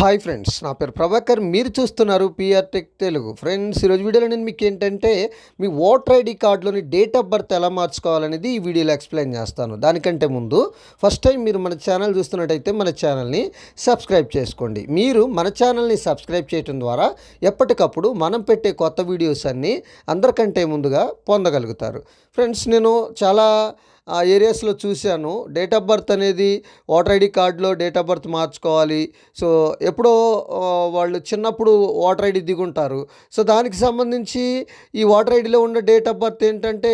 Hi friends, నా పేరు ప్రభాకర్. మీరు చూస్తున్నారు పిఆర్ టెక్ తెలుగు. ఫ్రెండ్స్, ఈరోజు వీడియోలో నేను మీకు ఏంటంటే మీ ఓటర్ ఐడి కార్డులోని డేట్ ఆఫ్ బర్త్ ఎలా మార్చుకోవాలనేది ఈ వీడియోలో ఎక్స్ప్లెయిన్ చేస్తాను. దానికంటే ముందు ఫస్ట్ టైం మీరు మన ఛానల్ చూస్తున్నట్టయితే మన ఛానల్ని సబ్స్క్రైబ్ చేసుకోండి. మీరు మన ఛానల్ని సబ్స్క్రైబ్ చేయడం ద్వారా ఎప్పటికప్పుడు మనం పెట్టే కొత్త వీడియోస్ అన్నీ అందరికంటే ముందుగా పొందగలుగుతారు. ఫ్రెండ్స్, నేను చాలా ఏరియాస్లో చూశాను. డేట్ ఆఫ్ బర్త్ అనేది ఓటర్ ఐడి కార్డులో డేట్ ఆఫ్ బర్త్ మార్చుకోవాలి. సో ఎప్పుడో వాళ్ళు చిన్నప్పుడు ఓటర్ ఐడి దిగుంటారు. సో దానికి సంబంధించి ఈ ఓటర్ ఐడిలో ఉన్న డేట్ ఆఫ్ బర్త్ ఏంటంటే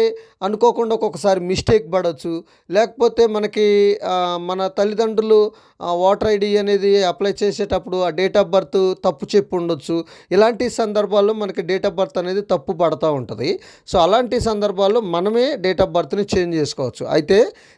అనుకోకుండా ఒక్కొక్కసారి మిస్టేక్ పడవచ్చు. లేకపోతే మనకి మన తల్లిదండ్రులు ఓటర్ ఐడి అనేది అప్లై చేసేటప్పుడు ఆ డేట్ ఆఫ్ బర్త్ తప్పు చెప్పి ఉండొచ్చు. ఇలాంటి సందర్భాల్లో మనకి డేట్ ఆఫ్ బర్త్ అనేది తప్పు పడుతూ ఉంటుంది. సో అలాంటి సందర్భాల్లో మనమే డేట్ ఆఫ్ బర్త్ని చేంజ్ చేసుకోవచ్చు. అయితే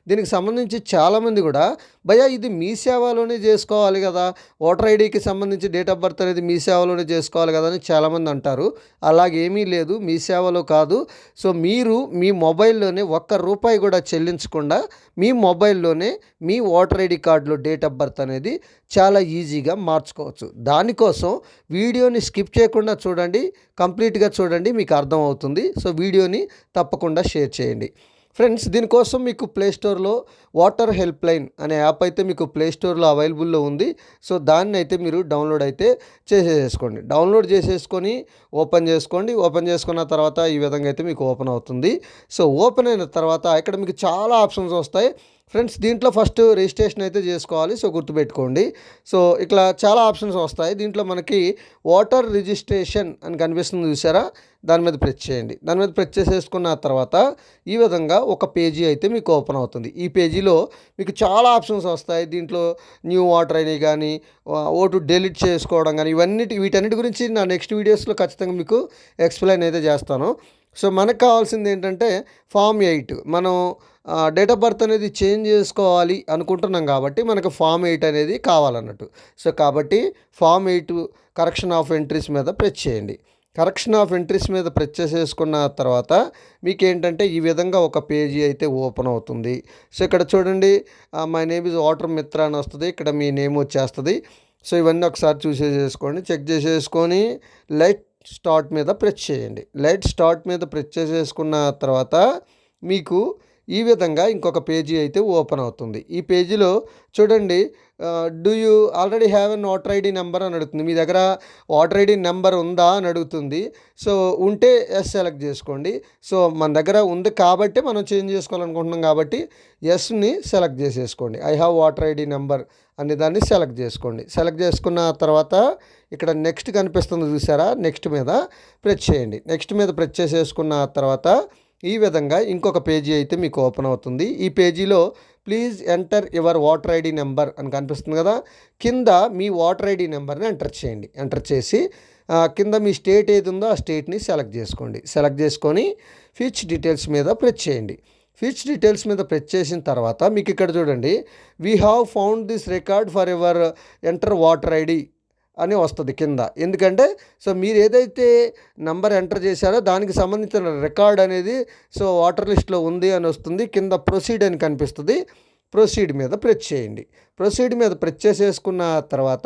దీనికి సంబంధించి చాలామంది కూడా భయ్యా ఇది మీ సేవలోనే చేసుకోవాలి కదా, ఓటర్ ఐడికి సంబంధించి డేట్ ఆఫ్ బర్త్ అనేది మీ సేవలోనే చేసుకోవాలి కదా అని చాలామంది అంటారు. అలాగేమీ లేదు, మీ సేవలో కాదు. సో మీరు మీ మొబైల్లోనే ₹1 కూడా చెల్లించకుండా మీ మొబైల్లోనే మీ ఓటర్ ఐడి కార్డులో డేట్ ఆఫ్ బర్త్ అనేది చాలా ఈజీగా మార్చుకోవచ్చు. దానికోసం వీడియోని స్కిప్ చేయకుండా చూడండి, కంప్లీట్గా చూడండి, మీకు అర్థమవుతుంది. సో వీడియోని తప్పకుండా షేర్ చేయండి. ఫ్రెండ్స్, దీనికోసం మీకు ప్లేస్టోర్లో వాటర్ హెల్ప్ లైన్ అనే యాప్ అయితే మీకు ప్లేస్టోర్లో అవైలబుల్లో ఉంది. సో దాన్ని అయితే మీరు డౌన్లోడ్ అయితే చేసేసుకోండి. డౌన్లోడ్ చేసేసుకొని ఓపెన్ చేసుకోండి. ఓపెన్ చేసుకున్న తర్వాత ఈ విధంగా అయితే మీకు ఓపెన్ అవుతుంది. సో ఓపెన్ అయిన తర్వాత ఇక్కడ మీకు చాలా ఆప్షన్స్ వస్తాయి. ఫ్రెండ్స్, దీంట్లో ఫస్ట్ రిజిస్ట్రేషన్ అయితే చేసుకోవాలి. సో గుర్తుపెట్టుకోండి. సో ఇట్లా చాలా ఆప్షన్స్ వస్తాయి. దీంట్లో మనకి ఓటర్ రిజిస్ట్రేషన్ అని కనిపిస్తుంది, చూసారా? దాని మీద ప్రెస్ చేయండి. దాని మీద ప్రెస్ చేసేసుకున్న తర్వాత ఈ విధంగా ఒక పేజీ అయితే మీకు ఓపెన్ అవుతుంది. ఈ పేజీలో మీకు చాలా ఆప్షన్స్ వస్తాయి. దీంట్లో న్యూ ఓటర్ ఐడి కానీ, ఓటు డెలీట్ చేసుకోవడం కానీ, వీటన్నిటి గురించి నా నెక్స్ట్ వీడియోస్లో ఖచ్చితంగా మీకు ఎక్స్ప్లెయిన్ అయితే చేస్తాను. సో మనకు కావాల్సింది ఏంటంటే ఫామ్ 8 మనం డేట్ ఆఫ్ బర్త్ అనేది చేంజ్ చేసుకోవాలి అనుకుంటున్నాం కాబట్టి మనకు ఫామ్ 8 అనేది కావాలన్నట్టు. సో కాబట్టి ఫామ్ 8 కరెక్షన్ ఆఫ్ ఎంట్రీస్ మీద ప్రెస్ చేయండి. కరెక్షన్ ఆఫ్ ఎంట్రీస్ మీద ప్రెస్ చేసేసుకున్న తర్వాత మీకు ఏంటంటే ఈ విధంగా ఒక పేజీ అయితే ఓపెన్ అవుతుంది. సో ఇక్కడ చూడండి, మై నేమ్ ఇస్ ఓటర్ మిత్ర అని వస్తుంది. ఇక్కడ మీ నేమ్ వచ్చేస్తుంది. సో ఇవన్నీ ఒకసారి చూసేసుకోండి, చెక్ చేసేసుకొని లెట్ స్టార్ట్ మీద ప్రెస్ చేయండి. లెట్ స్టార్ట్ మీద ప్రెస్ చేసేసుకున్న తర్వాత మీకు ఈ విధంగా ఇంకొక పేజీ అయితే ఓపెన్ అవుతుంది. ఈ పేజీలో చూడండి, do you already have an voter ID number అని అడుగుతుంది. మీ దగ్గర ఓటర్ ఐడి నెంబర్ ఉందా అని అడుగుతుంది. సో ఉంటే ఎస్ సెలెక్ట్ చేసుకోండి. సో మన దగ్గర ఉంది కాబట్టి మనం చేంజ్ చేసుకోవాలనుకుంటున్నాం కాబట్టి ఎస్ని సెలెక్ట్ చేసేసుకోండి. I have voter ID number అనే దాన్ని సెలెక్ట్ చేసుకోండి. సెలెక్ట్ చేసుకున్న తర్వాత ఇక్కడ నెక్స్ట్ కనిపిస్తుంది, చూసారా? నెక్స్ట్ మీద ప్రెస్ చేయండి. నెక్స్ట్ మీద ప్రెస్ చేసేసుకున్న తర్వాత ఈ విధంగా ఇంకొక పేజీ అయితే మీకు ఓపెన్ అవుతుంది. ఈ పేజీలో please enter your voter ID number అని కనిపిస్తుంది కదా, కింద మీ ఓటర్ ఐడి నెంబర్ని ఎంటర్ చేయండి. ఎంటర్ చేసి కింద మీ స్టేట్ ఏది ఉందో ఆ స్టేట్ని సెలెక్ట్ చేసుకోండి. సెలెక్ట్ చేసుకొని ఫీచ్ డీటెయిల్స్ మీద ప్రెస్ చేయండి. ఫీచ్ డీటెయిల్స్ మీద ప్రెస్ చేసిన తర్వాత మీకు ఇక్కడ చూడండి, we have found this record for your enter voter ID అని వస్తుంది కింద. ఎందుకంటే సో మీరు ఏదైతే నంబర్ ఎంటర్ చేశారో దానికి సంబంధించిన రికార్డ్ అనేది సో వాటర్ లిస్ట్లో ఉంది అని వస్తుంది. కింద ప్రొసీడ్ అని కనిపిస్తుంది. ప్రొసీడ్ మీద ప్రెస్ చేయండి. ప్రొసీడ్ మీద ప్రెస్ చేసేసుకున్న తర్వాత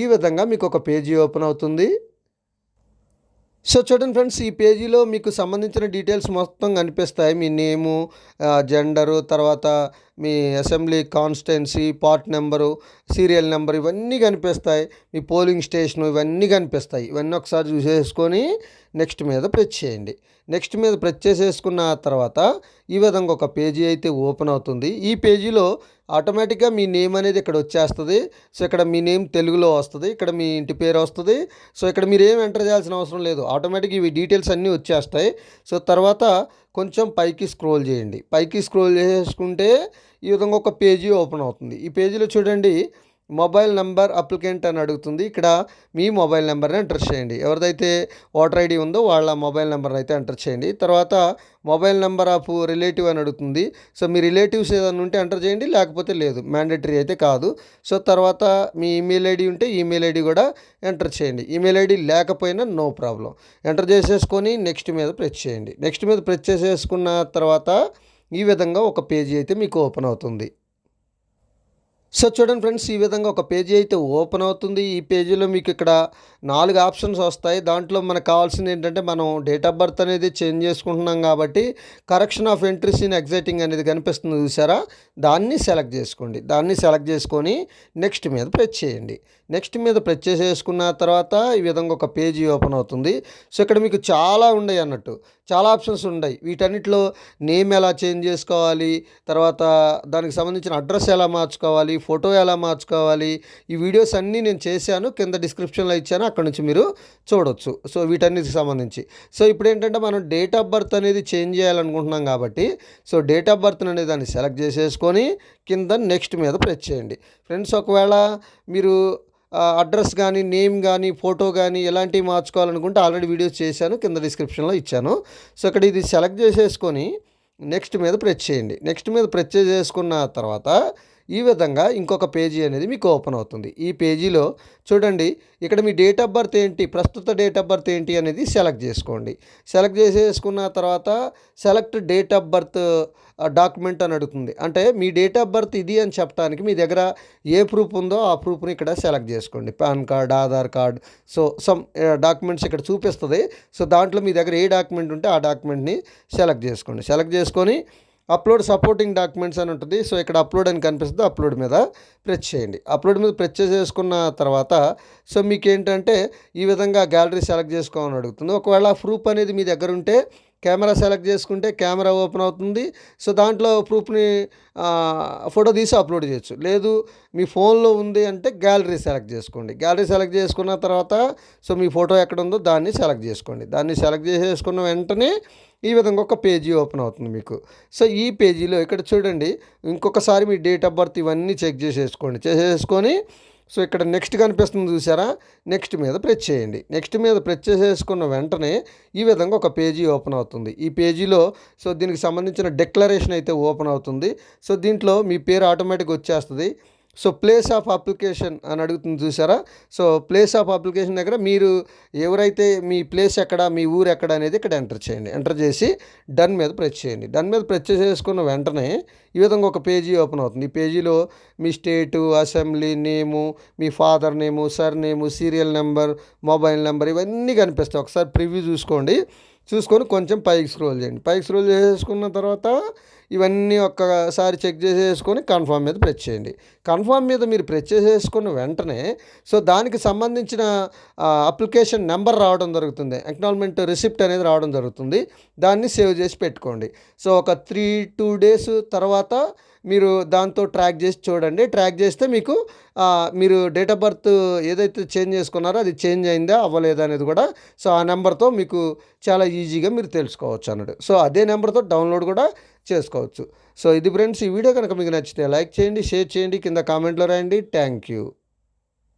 ఈ విధంగా మీకు ఒక పేజీ ఓపెన్ అవుతుంది. సో చూడండి ఫ్రెండ్స్, ఈ పేజీలో మీకు సంబంధించిన డీటెయిల్స్ మొత్తం కనిపిస్తాయి. మీ నేము, జెండరు, తర్వాత మీ assembly constituency, part number, serial number ఇవన్నీ కనిపిస్తాయి. మీ పోలింగ్ స్టేషను ఇవన్నీ కనిపిస్తాయి. ఇవన్నీ ఒకసారి చూసేసుకొని నెక్స్ట్ మీద ప్రెస్ చేయండి. నెక్స్ట్ మీద ప్రెస్ చేసేసుకున్న తర్వాత ఈ విధంగా ఒక పేజీ అయితే ఓపెన్ అవుతుంది. ఈ పేజీలో ఆటోమేటిక్గా మీ నేమ్ అనేది ఇక్కడ వచ్చేస్తుంది. సో ఇక్కడ మీ నేమ్ తెలుగులో వస్తుంది, ఇక్కడ మీ ఇంటి పేరు వస్తుంది. సో ఇక్కడ మీరు ఏం ఎంటర్ చేయాల్సిన అవసరం లేదు, ఆటోమేటిక్ ఇవి డీటెయిల్స్ అన్నీ వచ్చేస్తాయి. సో తర్వాత కొంచెం పైకి స్క్రోల్ చేయండి. పైకి స్క్రోల్ చేసుకుంటే ఈ విధంగా ఒక పేజీ ఓపెన్ అవుతుంది. ఈ పేజీలో చూడండి, మొబైల్ నెంబర్ అప్లికెంట్ అని అడుగుతుంది. ఇక్కడ మీ మొబైల్ నెంబర్ని ఎంటర్ చేయండి. ఎవరిదైతే ఓటర్ ఐడి ఉందో వాళ్ళ మొబైల్ నెంబర్ని అయితే ఎంటర్ చేయండి. తర్వాత మొబైల్ నెంబర్ ఆఫ్ రిలేటివ్ అని అడుగుతుంది. సో మీ రిలేటివ్స్ ఏదైనా ఉంటే ఎంటర్ చేయండి, లేకపోతే లేదు, మ్యాండేటరీ అయితే కాదు. సో తర్వాత మీ ఈమెయిల్ ఐడి ఉంటే ఈమెయిల్ ఐడి కూడా ఎంటర్ చేయండి. ఈమెయిల్ ఐడి లేకపోయినా నో ప్రాబ్లం. ఎంటర్ చేసేసుకొని నెక్స్ట్ మీద ప్రెస్ చేయండి. నెక్స్ట్ మీద ప్రెస్ చేసేసుకున్న తర్వాత ఈ విధంగా ఒక పేజీ అయితే మీకు ఓపెన్ అవుతుంది. సో చూడండి ఫ్రెండ్స్, ఈ విధంగా ఒక పేజీ అయితే ఓపెన్ అవుతుంది. ఈ పేజీలో మీకు ఇక్కడ 4 ఆప్షన్స్ వస్తాయి. దాంట్లో మనకు కావాల్సింది ఏంటంటే, మనం డేట్ ఆఫ్ బర్త్ అనేది చేంజ్ చేసుకుంటున్నాం కాబట్టి correction of entries in exciting అనేది కనిపిస్తుంది చూసారా, దాన్ని సెలెక్ట్ చేసుకోండి. దాన్ని సెలెక్ట్ చేసుకొని నెక్స్ట్ మీద ప్రెస్ చేయండి. నెక్స్ట్ మీద ప్రెస్ చేసేసుకున్న తర్వాత ఈ విధంగా ఒక పేజీ ఓపెన్ అవుతుంది. సో ఇక్కడ మీకు చాలా ఉన్నాయి అన్నట్టు, చాలా ఆప్షన్స్ ఉన్నాయి. వీటన్నిటిలో నేమ్ ఎలా చేంజ్ చేసుకోవాలి, తర్వాత దానికి సంబంధించిన అడ్రస్ ఎలా మార్చుకోవాలి, ఫోటో ఎలా మార్చుకోవాలి, ఈ వీడియోస్ అన్నీ నేను చేశాను. కింద డిస్క్రిప్షన్లో ఇచ్చాను, అక్కడ నుంచి మీరు చూడొచ్చు. సో వీటన్నిటికి సంబంధించి సో ఇప్పుడు ఏంటంటే, మనం డేట్ ఆఫ్ బర్త్ అనేది చేంజ్ చేయాలనుకుంటున్నాం కాబట్టి, సో డేట్ ఆఫ్ బర్త్ అనేది దాన్ని సెలెక్ట్ చేసేసుకొని కింద నెక్స్ట్ మీద ప్రెస్ చేయండి. ఫ్రెండ్స్, ఒకవేళ మీరు అడ్రస్ కానీ, నేమ్ కానీ, ఫోటో కానీ ఎలాంటివి మార్చుకోవాలనుకుంటే ఆల్రెడీ వీడియోస్ చేశాను, కింద డిస్క్రిప్షన్లో ఇచ్చాను. సో ఇక్కడ ఇది సెలెక్ట్ చేసేసుకొని నెక్స్ట్ మీద ప్రెస్ చేయండి. నెక్స్ట్ మీద ప్రెస్ చేసుకున్న తర్వాత ఈ విధంగా ఇంకొక పేజీ అనేది మీకు ఓపెన్ అవుతుంది. ఈ పేజీలో చూడండి, ఇక్కడ మీ డేట్ ఆఫ్ బర్త్ ఏంటి, ప్రస్తుత డేట్ ఆఫ్ బర్త్ ఏంటి అనేది సెలెక్ట్ చేసుకోండి. సెలెక్ట్ చేసేసుకున్న తర్వాత select date of birth document అని అడుగుతుంది. అంటే మీ డేట్ ఆఫ్ బర్త్ ఇది అని చెప్పడానికి మీ దగ్గర ఏ ప్రూఫ్ ఉందో ఆ ప్రూఫ్ని ఇక్కడ సెలెక్ట్ చేసుకోండి. Pan card, Aadhaar card, so some documents ఇక్కడ చూపిస్తుంది. సో దాంట్లో మీ దగ్గర ఏ డాక్యుమెంట్ ఉంటే ఆ డాక్యుమెంట్ని సెలెక్ట్ చేసుకోండి. సెలెక్ట్ చేసుకొని అప్లోడ్ సపోర్టింగ్ డాక్యుమెంట్స్ అని ఉంటుంది. సో ఇక్కడ అప్లోడ్ అని కనిపిస్తుంది, అప్లోడ్ మీద ప్రెస్ చేయండి. అప్లోడ్ మీద ప్రెస్ చేసుకున్న తర్వాత సో మీకు ఏంటంటే ఈ విధంగా గ్యాలరీ సెలెక్ట్ చేసుకోవాలని అడుగుతుంది. ఒకవేళ ప్రూఫ్ అనేది మీ దగ్గర ఉంటే కెమెరా సెలెక్ట్ చేసుకుంటే కెమెరా ఓపెన్ అవుతుంది. సో దాంట్లో ప్రూఫ్ని ఫోటో తీసి అప్లోడ్ చేయొచ్చు. లేదు మీ ఫోన్లో ఉంది అంటే గ్యాలరీ సెలెక్ట్ చేసుకోండి. గ్యాలరీ సెలెక్ట్ చేసుకున్న తర్వాత సో మీ ఫోటో ఎక్కడ ఉందో దాన్ని సెలెక్ట్ చేసుకోండి. దాన్ని సెలెక్ట్ చేసేసుకున్న వెంటనే ఈ విధంగా ఒక పేజీ ఓపెన్ అవుతుంది మీకు. సో ఈ పేజీలో ఇక్కడ చూడండి, ఇంకొకసారి మీ డేట్ ఆఫ్ బర్త్ ఇవన్నీ చెక్ చేసేసుకొని సో ఇక్కడ నెక్స్ట్ కనిపిస్తుంది చూసారా, నెక్స్ట్ మీద ప్రెస్ చేయండి. నెక్స్ట్ మీద ప్రెస్ చేసేసుకున్న వెంటనే ఈ విధంగా ఒక పేజీ ఓపెన్ అవుతుంది. ఈ పేజీలో సో దీనికి సంబంధించిన డిక్లరేషన్ అయితే ఓపెన్ అవుతుంది. సో దీంట్లో మీ పేరు ఆటోమేటిక్గా వచ్చేస్తుంది. సో ప్లేస్ ఆఫ్ అప్లికేషన్ అని అడుగుతుంది చూసారా, సో ప్లేస్ ఆఫ్ అప్లికేషన్ దగ్గర మీరు ఎవరైతే మీ ప్లేస్ ఎక్కడ, మీ ఊరు ఎక్కడ అనేది ఇక్కడ ఎంటర్ చేయండి. ఎంటర్ చేసి డన్ మీద ప్రెస్ చేయండి. డన్ మీద ప్రెస్ చేసేసుకున్న వెంటనే ఈ విధంగా ఒక పేజీ ఓపెన్ అవుతుంది. ఈ పేజీలో మీ స్టేటు, అసెంబ్లీ నేము, మీ ఫాదర్ నేము, సర్ నేము, సీరియల్ నెంబర్, మొబైల్ నెంబర్ ఇవన్నీ కనిపిస్తాయి. ఒకసారి ప్రివ్యూ చూసుకొని కొంచెం పైకి స్క్రోల్ చేయండి. పైకి స్క్రోల్ చేసేసుకున్న తర్వాత ఇవన్నీ ఒక్కసారి చెక్ చేసేసుకొని కన్ఫర్మ్ మీద ప్రెస్ చేయండి. కన్ఫర్మ్ మీద మీరు ప్రెస్ చేసేసుకున్న వెంటనే సో దానికి సంబంధించిన అప్లికేషన్ నెంబర్ రావడం జరుగుతుంది, అక్నాలజ్మెంట్ రిసిప్ట్ అనేది రావడం జరుగుతుంది. దాన్ని సేవ్ చేసి పెట్టుకోండి. సో ఒక 2 డేస్ తర్వాత మీరు దాంతో ట్రాక్ చేసి చూడండి. ట్రాక్ చేస్తే మీకు మీరు డేట్ ఆఫ్ బర్త్ ఏదైతే చేంజ్ చేసుకున్నారో అది చేంజ్ అయిందా అవ్వలేదా అనేది కూడా సో ఆ నెంబర్తో మీకు చాలా ఈజీగా మీరు తెలుసుకోవచ్చు అన్నట్టు. సో అదే నెంబర్తో డౌన్లోడ్ కూడా చేసుకోవచ్చు. సో ఇది ఫ్రెండ్స్, ఈ వీడియో కనుక మీకు నచ్చితే లైక్ చేయండి, షేర్ చేయండి, కింద కామెంట్లో రాయండి. Thank you.